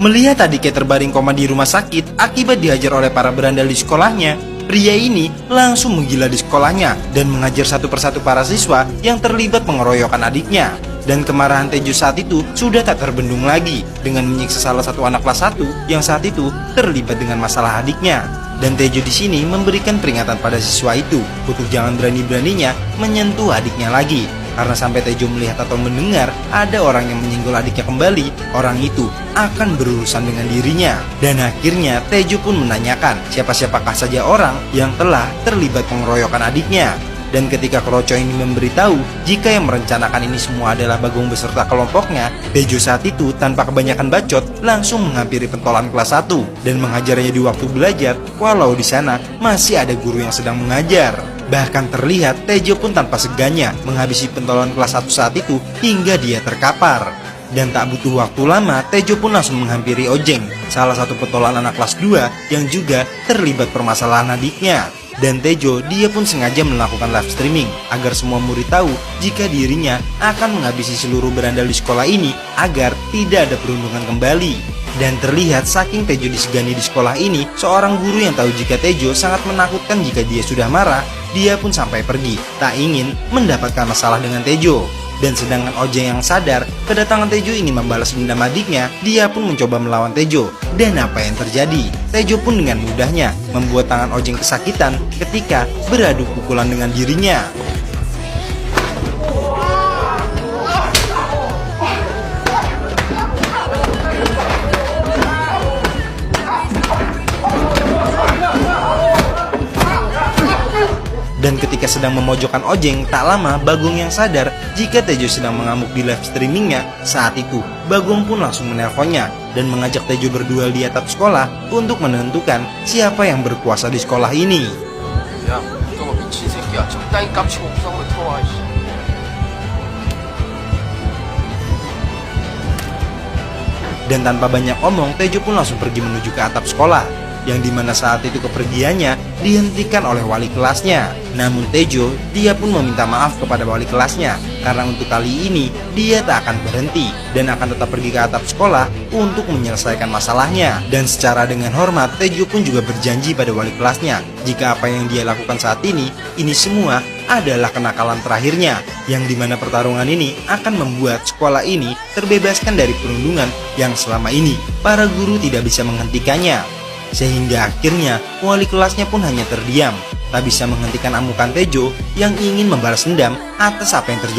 Melihat adiknya terbaring koma di rumah sakit akibat dihajar oleh para berandal di sekolahnya, pria ini langsung menggila di sekolahnya dan mengajar satu persatu para siswa yang terlibat pengeroyokan adiknya. Dan kemarahan Tejo saat itu sudah tak terbendung lagi dengan menyiksa salah satu anak kelas 1 yang saat itu terlibat dengan masalah adiknya. Dan Tejo di sini memberikan peringatan pada siswa itu untuk jangan berani-beraninya menyentuh adiknya lagi. Karena sampai Tejo melihat atau mendengar ada orang yang menyenggol adiknya kembali, orang itu akan berurusan dengan dirinya. Dan akhirnya Tejo pun menanyakan siapa-siapakah saja orang yang telah terlibat pengeroyokan adiknya. Dan ketika Kroco ini memberitahu jika yang merencanakan ini semua adalah Bagong beserta kelompoknya, Tejo saat itu tanpa kebanyakan bacot langsung menghampiri pentolan kelas 1 dan menghajarnya di waktu belajar, walau di sana masih ada guru yang sedang mengajar. Bahkan terlihat Tejo pun tanpa segannya menghabisi pentolan kelas 1 saat itu hingga dia terkapar. Dan tak butuh waktu lama, Tejo pun langsung menghampiri Ojeng, salah satu pentolan anak kelas 2 yang juga terlibat permasalahan adiknya. Dan Tejo, dia pun sengaja melakukan live streaming agar semua murid tahu jika dirinya akan menghabisi seluruh berandal di sekolah ini agar tidak ada perundungan kembali. Dan terlihat saking Tejo disegani di sekolah ini, seorang guru yang tahu jika Tejo sangat menakutkan jika dia sudah marah, dia pun sampai pergi, tak ingin mendapatkan masalah dengan Tejo. Dan sedangkan Ojeng yang sadar kedatangan Tejo ini membalas dendam adiknya, dia pun mencoba melawan Tejo. Dan apa yang terjadi? Tejo pun dengan mudahnya membuat tangan Ojeng kesakitan ketika beradu pukulan dengan dirinya. Dan ketika sedang memojokkan Ojeng, tak lama Bagong yang sadar jika Tejo sedang mengamuk di live streamingnya. Saat itu, Bagong pun langsung menelponnya dan mengajak Tejo berduel di atap sekolah untuk menentukan siapa yang berkuasa di sekolah ini. Dan tanpa banyak omong, Tejo pun langsung pergi menuju ke atap sekolah, yang dimana saat itu kepergiannya dihentikan oleh wali kelasnya. Namun Tejo, dia pun meminta maaf kepada wali kelasnya karena untuk kali ini dia tak akan berhenti dan akan tetap pergi ke atap sekolah untuk menyelesaikan masalahnya. Dan secara dengan hormat, Tejo pun juga berjanji pada wali kelasnya jika apa yang dia lakukan saat ini semua adalah kenakalan terakhirnya, yang dimana pertarungan ini akan membuat sekolah ini terbebaskan dari perundungan yang selama ini para guru tidak bisa menghentikannya. Sehingga akhirnya wali kelasnya pun hanya terdiam, tak bisa menghentikan amukan Tejo yang ingin membalas dendam atas apa yang terjadi.